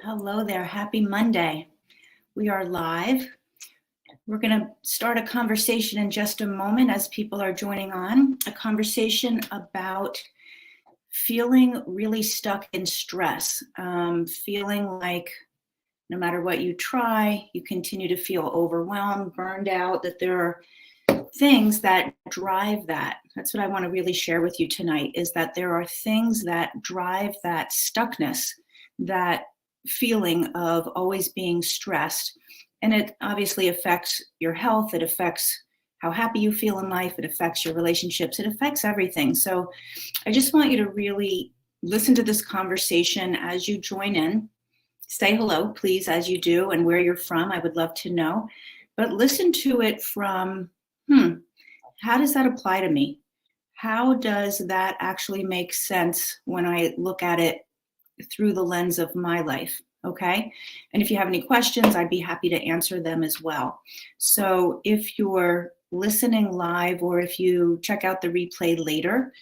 Hello there. Happy Monday. We are live. We're going to start a conversation in just a moment as people are joining on. A conversation about feeling really stuck in stress, feeling like no matter what you try, you continue to feel overwhelmed, burned out, that there are things that drive that. That's what I want to really share with you tonight, is that there are things that drive that stuckness, that feeling of always being stressed. And it obviously affects your health. It affects how happy you feel in life. It affects your relationships. It affects everything. So I just want you to really listen to this conversation as you join in. Say hello, please, as you do, and where you're from. I would love to know. But listen to it from, how does that apply to me? How does that actually make sense when I look at it through the lens of my life? Okay. And if you have any questions, I'd be happy to answer them as well. So if you're listening live or if you check out the replay later,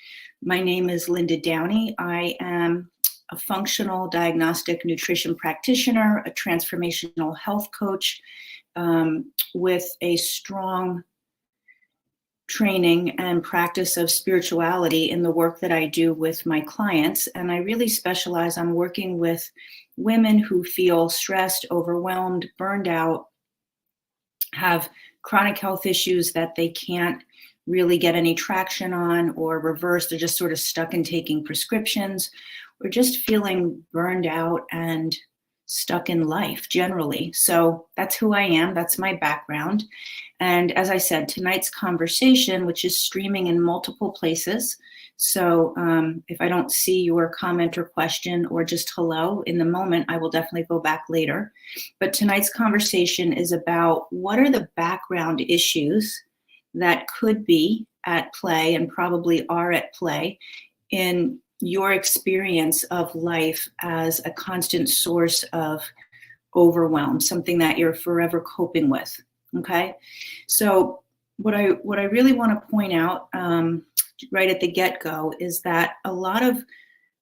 my name is Linda Downey. I am a functional diagnostic nutrition practitioner, a transformational health coach with a strong training and practice of spirituality in the work that I do with my clients. And I really specialize on working with women who feel stressed, overwhelmed, burned out, have chronic health issues that they can't really get any traction on or reverse. They're just sort of stuck in taking prescriptions or just feeling burned out and stuck in life generally. So that's who I am. That's my background. And as I said, tonight's conversation, which is streaming in multiple places. So if I don't see your comment or question or just hello in the moment, I will definitely go back later. But tonight's conversation is about what are the background issues that could be at play and probably are at play in your experience of life as a constant source of overwhelm, something that you're forever coping with. Okay. So what I really want to point out right at the get-go is that a lot of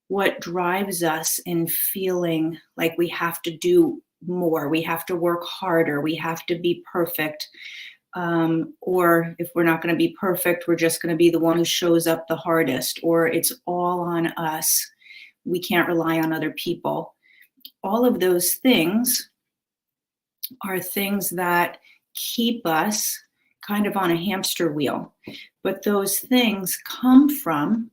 what drives us in feeling like we have to do more, we have to work harder, we have to be perfect, or if we're not going to be perfect, we're just going to be the one who shows up the hardest, or it's all on us, we can't rely on other people. All of those things are things that keep us kind of on a hamster wheel. But those things come from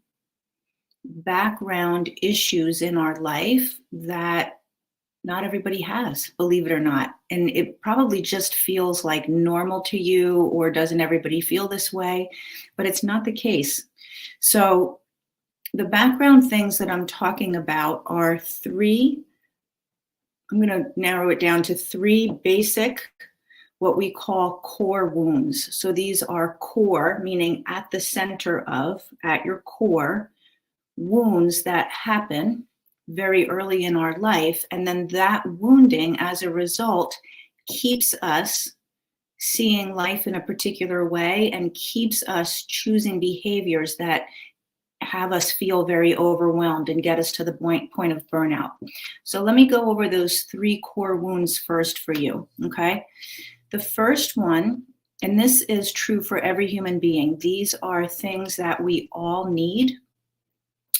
background issues in our life that not everybody has, believe it or not. And it probably just feels like normal to you, or doesn't everybody feel this way? But it's not the case. So the background things that I'm talking about are three. I'm going to narrow it down to three basic, what we call core wounds. So these are core, meaning at the center of, at your core, wounds that happen very early in our life. And then that wounding, as a result, keeps us seeing life in a particular way and keeps us choosing behaviors that have us feel very overwhelmed and get us to the point of burnout. So let me go over those three core wounds first for you, okay? The first one, and this is true for every human being, these are things that we all need,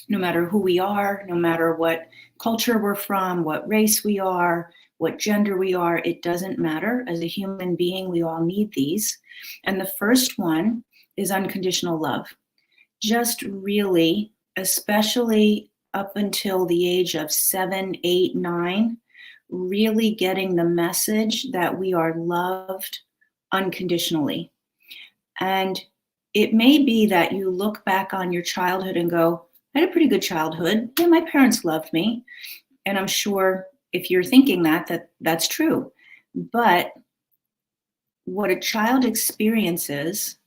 no matter who we are, no matter what culture we're from, what race we are, what gender we are, it doesn't matter. As a human being, we all need these. And the first one is unconditional love. Just really, especially up until the age of 7, 8, 9, really getting the message that we are loved unconditionally. And it may be that you look back on your childhood and go, I had a pretty good childhood. Yeah, my parents loved me. And I'm sure if you're thinking that's true. But what a child experiences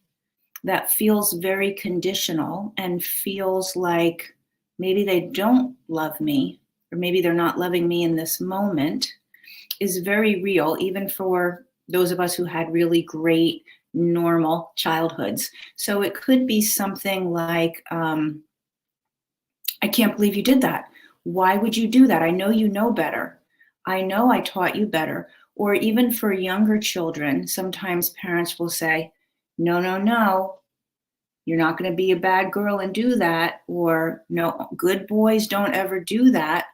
that feels very conditional and feels like maybe they don't love me, or maybe they're not loving me in this moment, is very real, even for those of us who had really great, normal childhoods. So it could be something like, I can't believe you did that. Why would you do that? I know you know better. I know I taught you better. Or even for younger children, sometimes parents will say, no, no, no, you're not going to be a bad girl and do that. Or no, good boys don't ever do that.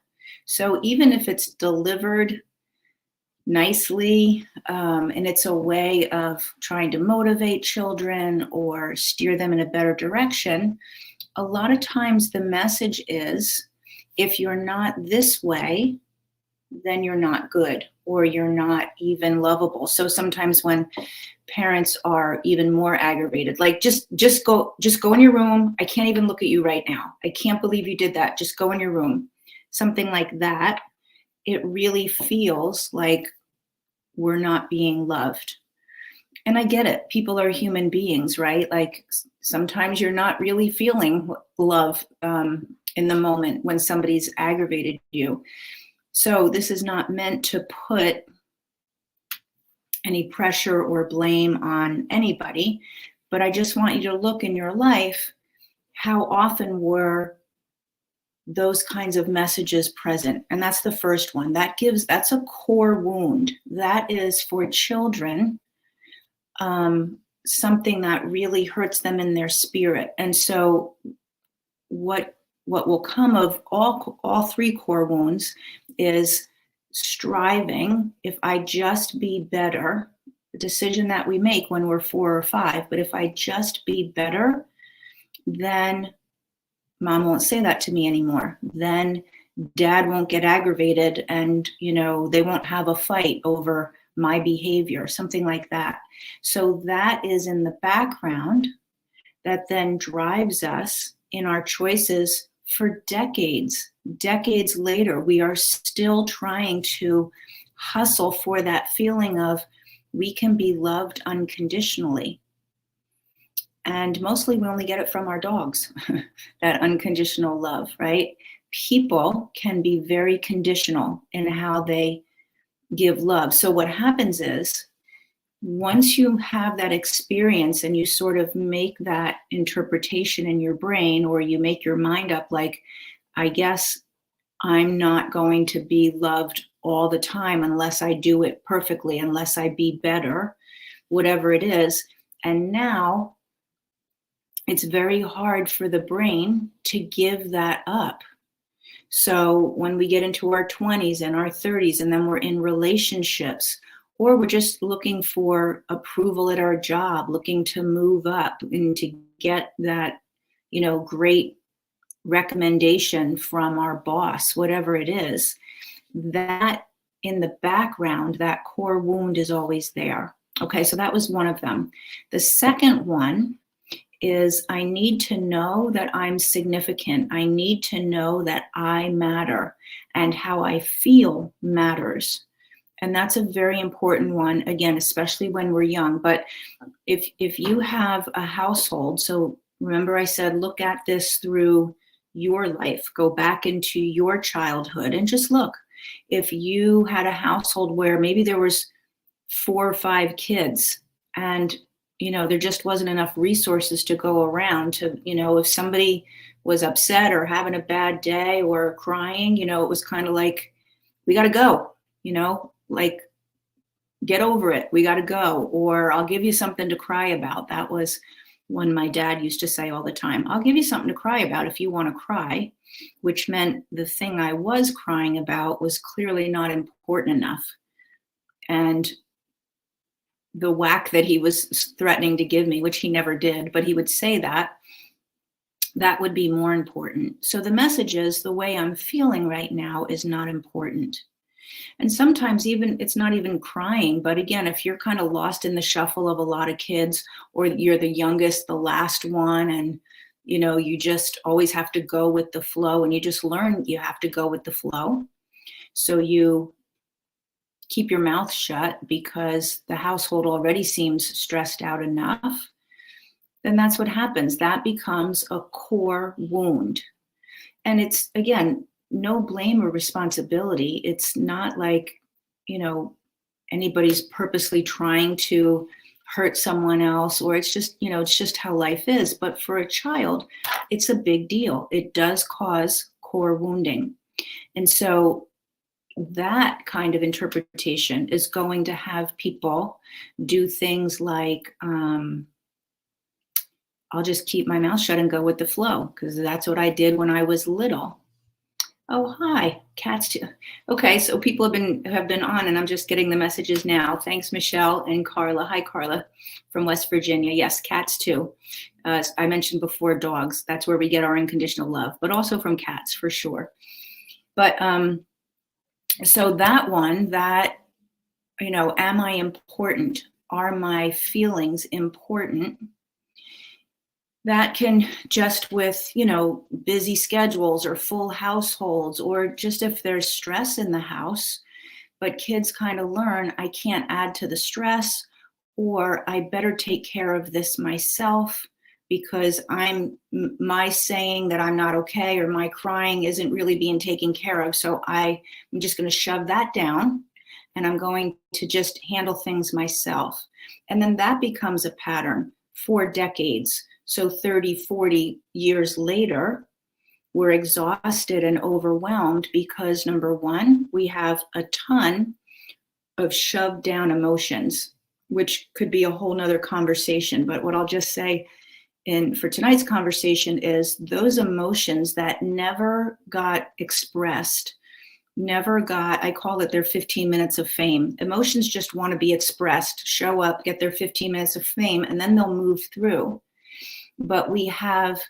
So even if it's delivered nicely, and it's a way of trying to motivate children or steer them in a better direction, a lot of times the message is, if you're not this way, then you're not good or you're not even lovable. So sometimes when parents are even more aggravated, like just go in your room. I can't even look at you right now. I can't believe you did that. Just go in your room. Something like that. It really feels like we're not being loved. And I get it. People are human beings, right? Like sometimes you're not really feeling love in the moment when somebody's aggravated you. So this is not meant to put any pressure or blame on anybody, but I just want you to look in your life, how often were those kinds of messages present? And that's the first one. That's a core wound. That is for children, something that really hurts them in their spirit. And so what will come of all three core wounds is striving. If I just be better, the decision that we make when we're 4 or 5, but if I just be better, then mom won't say that to me anymore. Then dad won't get aggravated and, they won't have a fight over my behavior, something like that. So that is in the background that then drives us in our choices for decades. Decades later, we are still trying to hustle for that feeling of we can be loved unconditionally. And mostly we only get it from our dogs, that unconditional love, right? People can be very conditional in how they give love. So what happens is, once you have that experience and you sort of make that interpretation in your brain, or you make your mind up like, I guess I'm not going to be loved all the time unless I do it perfectly, unless I be better, whatever it is. And now it's very hard for the brain to give that up. So when we get into our 20s and our 30s, and then we're in relationships, or we're just looking for approval at our job, looking to move up and to get that, great recommendation from our boss, whatever it is, that in the background, that core wound is always there. Okay, so that was one of them. The second one is, I need to know that I'm significant. I need to know that I matter and how I feel matters. And that's a very important one, again, especially when we're young. But if you have a household, so remember I said, look at this through your life, go back into your childhood and just look. If you had a household where maybe there was 4 or 5 kids and there just wasn't enough resources to go around to, if somebody was upset or having a bad day or crying, it was kind of like, we got to go, like, get over it. We got to go. Or I'll give you something to cry about. That was one my dad used to say all the time. I'll give you something to cry about if you want to cry, which meant the thing I was crying about was clearly not important enough. And the whack that he was threatening to give me, which he never did, but he would say that would be more important. So the message is, the way I'm feeling right now is not important. And sometimes even it's not even crying, but again, if you're kind of lost in the shuffle of a lot of kids, or you're the youngest, the last one, and you just always have to go with the flow, and you just learn you have to go with the flow. So you keep your mouth shut because the household already seems stressed out enough, then that's what happens. That becomes a core wound. And it's, again, no blame or responsibility. It's not like, anybody's purposely trying to hurt someone else, or it's just, it's just how life is. But for a child, it's a big deal. It does cause core wounding. And so that kind of interpretation is going to have people do things like, I'll just keep my mouth shut and go with the flow because that's what I did when I was little. Oh, hi, cats too. Okay, so people have been on, and I'm just getting the messages now. Thanks, Michelle and Carla. Hi, Carla, from West Virginia. Yes, cats too. I mentioned before dogs. That's where we get our unconditional love, but also from cats for sure. But so that one, that am I important? Are my feelings important? That can just with, busy schedules or full households, or just if there's stress in the house, but kids kind of learn I can't add to the stress, or I better take care of this myself because my saying that I'm not okay or my crying isn't really being taken care of. So I'm just going to shove that down and I'm going to just handle things myself. And then that becomes a pattern for decades. So 30, 40 years later, we're exhausted and overwhelmed because number one, we have a ton of shoved down emotions, which could be a whole nother conversation. But what I'll just say for tonight's conversation is those emotions that never got expressed, I call it their 15 minutes of fame. Emotions just want to be expressed, show up, get their 15 minutes of fame, and then they'll move through. But we have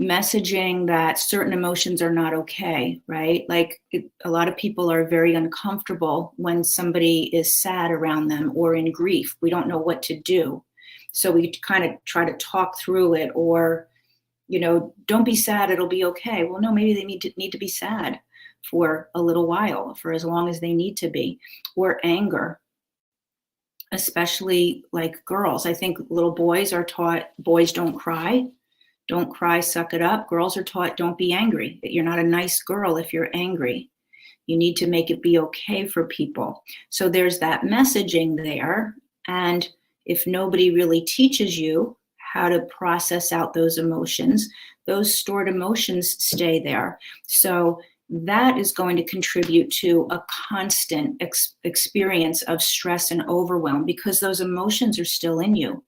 messaging that certain emotions are not okay, right? Like a lot of people are very uncomfortable when somebody is sad around them or in grief. We don't know what to do. So we kind of try to talk through it, or, don't be sad, it'll be okay. Well, no, maybe they need to be sad for a little while, for as long as they need to be, or anger. Especially like girls. I think little boys are taught, boys don't cry, suck it up. Girls are taught, don't be angry. You're not a nice girl if you're angry. You need to make it be okay for people. So there's that messaging there. And if nobody really teaches you how to process out those emotions, those stored emotions stay there. So that is going to contribute to a constant experience of stress and overwhelm because those emotions are still in you.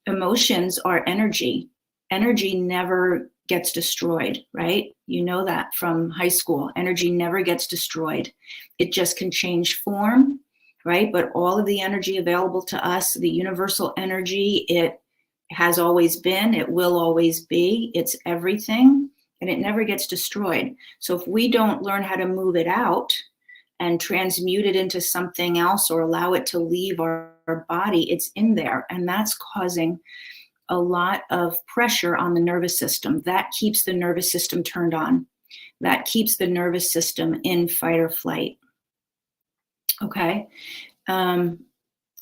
Emotions are energy. Energy never gets destroyed, right? You know that from high school. Energy never gets destroyed. It just can change form, right? But all of the energy available to us, the universal energy, it has always been, it will always be, it's everything. And it never gets destroyed. So if we don't learn how to move it out and transmute it into something else or allow it to leave our body, it's in there. And that's causing a lot of pressure on the nervous system. That keeps the nervous system turned on. That keeps the nervous system in fight or flight. Okay. And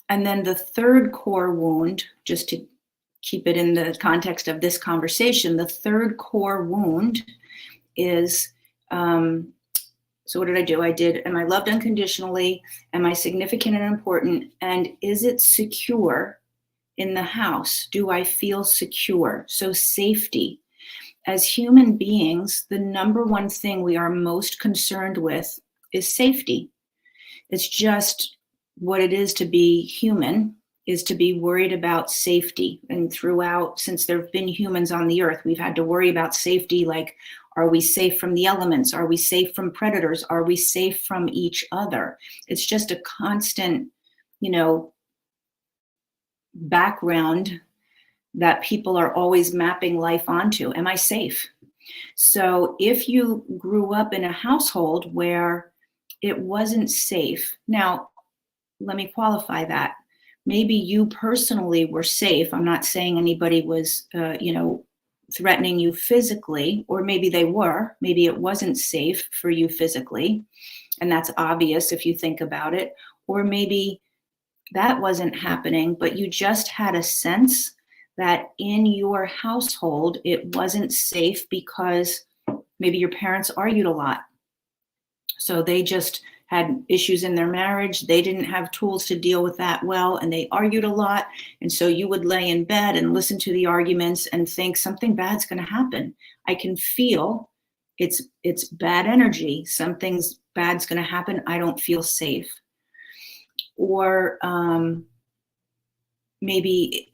then the third core wound, just to keep it in the context of this conversation, the third core wound is, so what did I do? Am I loved unconditionally? Am I significant and important? And is it secure in the house? Do I feel secure? So safety. As human beings, the number one thing we are most concerned with is safety. It's just what it is to be human, is to be worried about safety. And throughout, since there have been humans on the earth, we've had to worry about safety, like, are we safe from the elements? Are we safe from predators? Are we safe from each other? It's just a constant, background that people are always mapping life onto. Am I safe? So if you grew up in a household where it wasn't safe, now, let me qualify that. Maybe you personally were safe. I'm not saying anybody was, threatening you physically, or maybe they were. Maybe it wasn't safe for you physically, and that's obvious if you think about it. Or maybe that wasn't happening, but you just had a sense that in your household it wasn't safe because maybe your parents argued a lot. So they just had issues in their marriage. They didn't have tools to deal with that well, and they argued a lot. And so you would lay in bed and listen to the arguments and think something bad's going to happen. I can feel it's bad energy. Something's bad's going to happen, I don't feel safe. Or maybe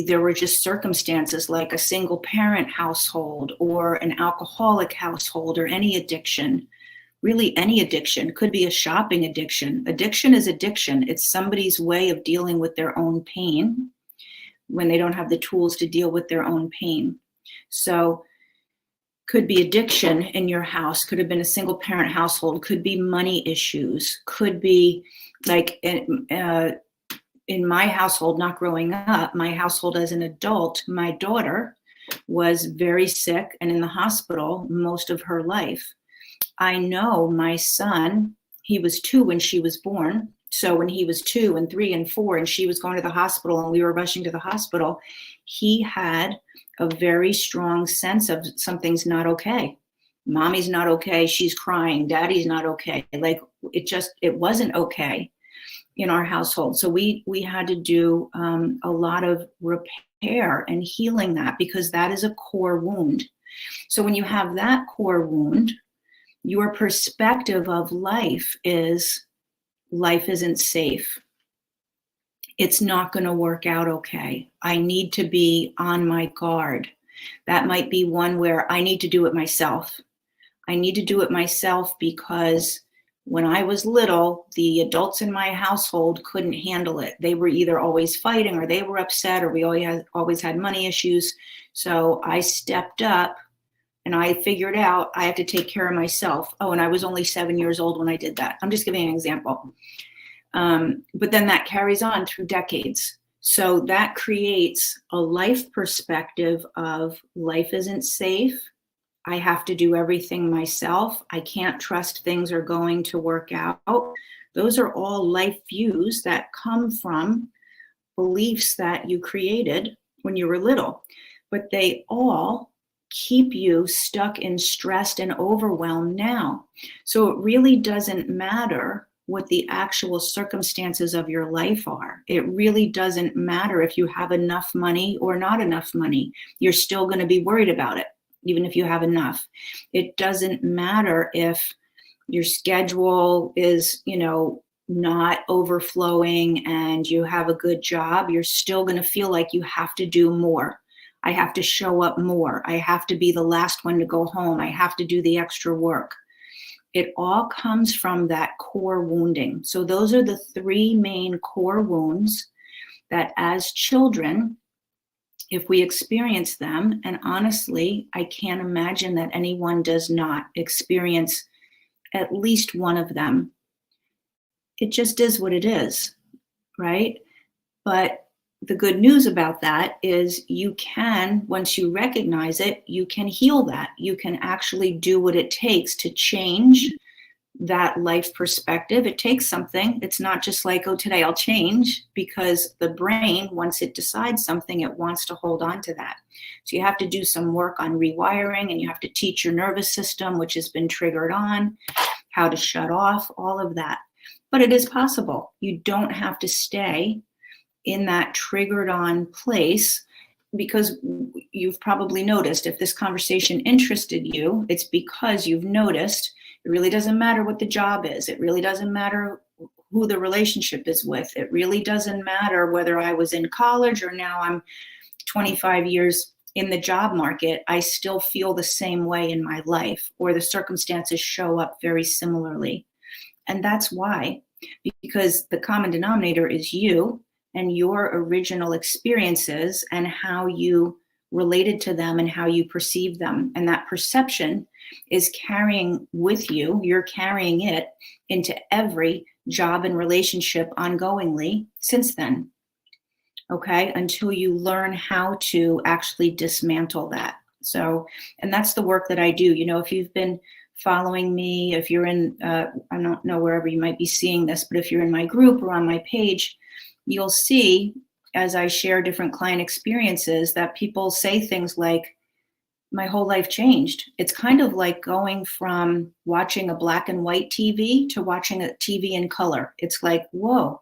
there were just circumstances like a single parent household or an alcoholic household or any addiction. Really, any addiction could be a shopping addiction. Addiction is addiction. It's somebody's way of dealing with their own pain when they don't have the tools to deal with their own pain. So could be addiction in your house, could have been a single parent household, could be money issues, could be like in my household, not growing up, my household as an adult, my daughter was very sick and in the hospital most of her life. I know my son, he was 2 when she was born. So when he was 2 and 3 and 4 and she was going to the hospital and we were rushing to the hospital, he had a very strong sense of something's not okay. Mommy's not okay. She's crying. Daddy's not okay. Like it wasn't okay in our household. So we had to do a lot of repair and healing that, because that is a core wound. So when you have that core wound, your perspective of life is life isn't safe. It's not going to work out okay. I need to be on my guard. That might be one where I need to do it myself. I need to do it myself because when I was little, the adults in my household couldn't handle it. They were either always fighting or they were upset, or we always had money issues. So I stepped up and I figured out I have to take care of myself. Oh, and I was only 7 years old when I did that. I'm just giving an example. But then that carries on through decades. So that creates a life perspective of life isn't safe. I have to do everything myself. I can't trust things are going to work out. Those are all life views that come from beliefs that you created when you were little, but they all keep you stuck in stressed and overwhelmed now. So it really doesn't matter what the actual circumstances of your life are. It really doesn't matter if you have enough money or not enough money. You're still going to be worried about it, even if you have enough. It doesn't matter if your schedule is, not overflowing and you have a good job. You're still going to feel like you have to do more. I have to show up more. I have to be the last one to go home. I have to do the extra work. It all comes from that core wounding. So those are the 3 main core wounds that as children, if we experience them, and honestly, I can't imagine that anyone does not experience at least one of them. It just is what it is, right? But the good news about that is you can, once you recognize it, you can heal that. You can actually do what it takes to change that life perspective. It takes something. It's not just like, oh, today I'll change, because the brain, once it decides something, it wants to hold on to that. So you have to do some work on rewiring, and you have to teach your nervous system, which has been triggered on, how to shut off, all of that. But it is possible. You don't have to stay in that triggered on place, because you've probably noticed, if this conversation interested you, it's because you've noticed it really doesn't matter what the job is. It really doesn't matter who the relationship is with. It really doesn't matter whether I was in college or now I'm 25 years in the job market. I still feel the same way in my life, or the circumstances show up very similarly. And that's why, because the common denominator is you and your original experiences and how you related to them and how you perceive them. And that perception is carrying with you, you're carrying it into every job and relationship ongoingly since then. Okay, until you learn how to actually dismantle that. So, and that's the work that I do. If you've been following me, if you're in, I don't know, wherever you might be seeing this, but if you're in my group or on my page, you'll see, as I share different client experiences, that people say things like, my whole life changed. It's kind of like going from watching a black and white TV to watching a TV in color. It's like, whoa,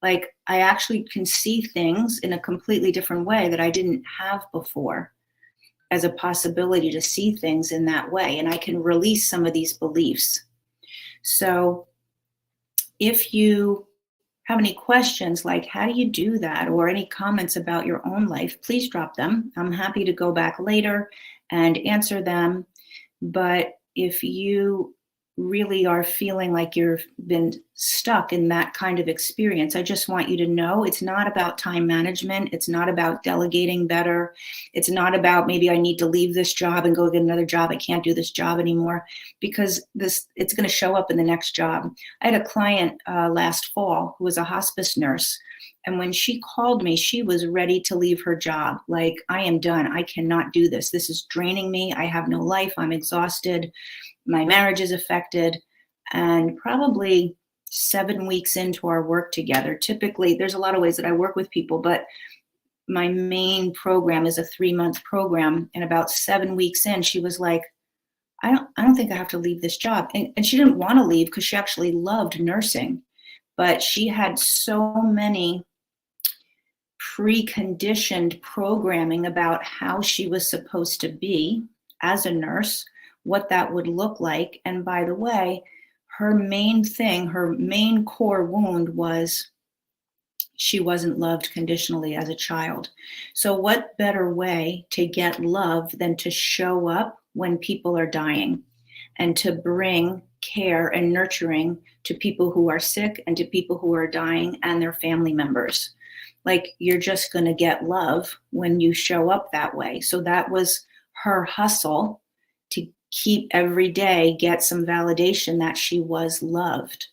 like I actually can see things in a completely different way that I didn't have before, as a possibility to see things in that way. And I can release some of these beliefs. So if you have any questions like how do you do that or any comments about your own life, please drop them. I'm happy to go back later and answer them. But if you really are feeling like you've been stuck in that kind of experience, I just want you to know it's not about time management. It's not about delegating better. It's not about maybe I need to leave this job and go get another job. I can't do this job anymore because it's going to show up in the next job. I had a client last fall who was a hospice nurse. And when she called me, she was ready to leave her job. Like, I am done. I cannot do this. This is draining me. I have no life. I'm exhausted. My marriage is affected. And probably 7 weeks into our work together, typically, there's a lot of ways that I work with people, but my main program is a 3-month program. And about 7 weeks in, she was like, I don't think I have to leave this job. And she didn't want to leave because she actually loved nursing. But she had so many preconditioned programming about how she was supposed to be as a nurse, what that would look like. And by the way, her main thing, her main core wound was she wasn't loved conditionally as a child. So what better way to get love than to show up when people are dying and to bring care and nurturing to people who are sick and to people who are dying and their family members. Like, you're just going to get love when you show up that way. So that was her hustle to keep every day, get some validation that she was loved.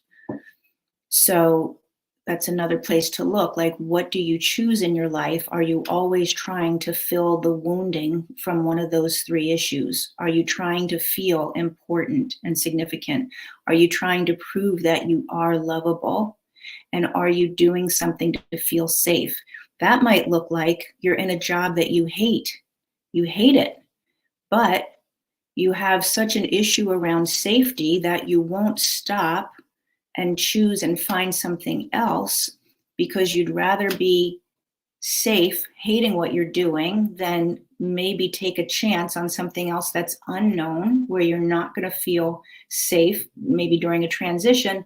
So that's another place to look. Like, what do you choose in your life? Are you always trying to fill the wounding from one of those 3 issues? Are you trying to feel important and significant? Are you trying to prove that you are lovable? And are you doing something to feel safe? That might look like you're in a job that you hate. You hate it, but you have such an issue around safety that you won't stop and choose and find something else because you'd rather be safe hating what you're doing than maybe take a chance on something else that's unknown where you're not going to feel safe, maybe during a transition,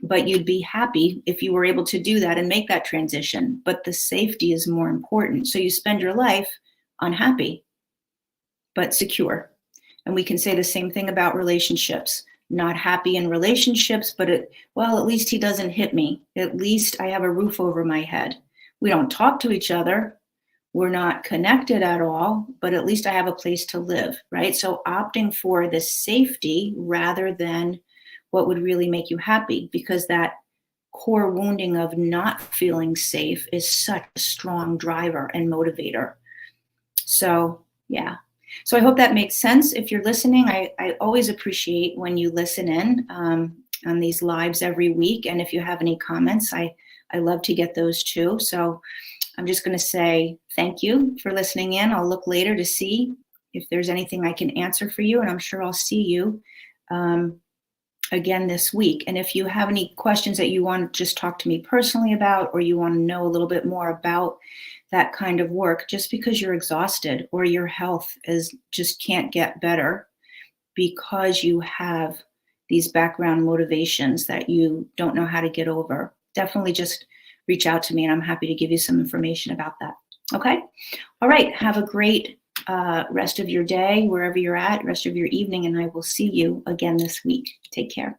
but you'd be happy if you were able to do that and make that transition. But the safety is more important. So you spend your life unhappy, but secure. And we can say the same thing about relationships. Not happy in relationships, but at least he doesn't hit me. At least I have a roof over my head. We don't talk to each other. We're not connected at all, but at least I have a place to live, right? So opting for the safety rather than what would really make you happy, because that core wounding of not feeling safe is such a strong driver and motivator. So, yeah. So I hope that makes sense. If you're listening, I always appreciate when you listen in on these lives every week. And if you have any comments, I love to get those too. So I'm just going to say thank you for listening in. I'll look later to see if there's anything I can answer for you. And I'm sure I'll see you again this week. And if you have any questions that you want to just talk to me personally about, or you want to know a little bit more about that kind of work, just because you're exhausted or your health just can't get better because you have these background motivations that you don't know how to get over, definitely just reach out to me and I'm happy to give you some information about that. Okay. All right. Have a great rest of your day, wherever you're at, rest of your evening, and I will see you again this week. Take care.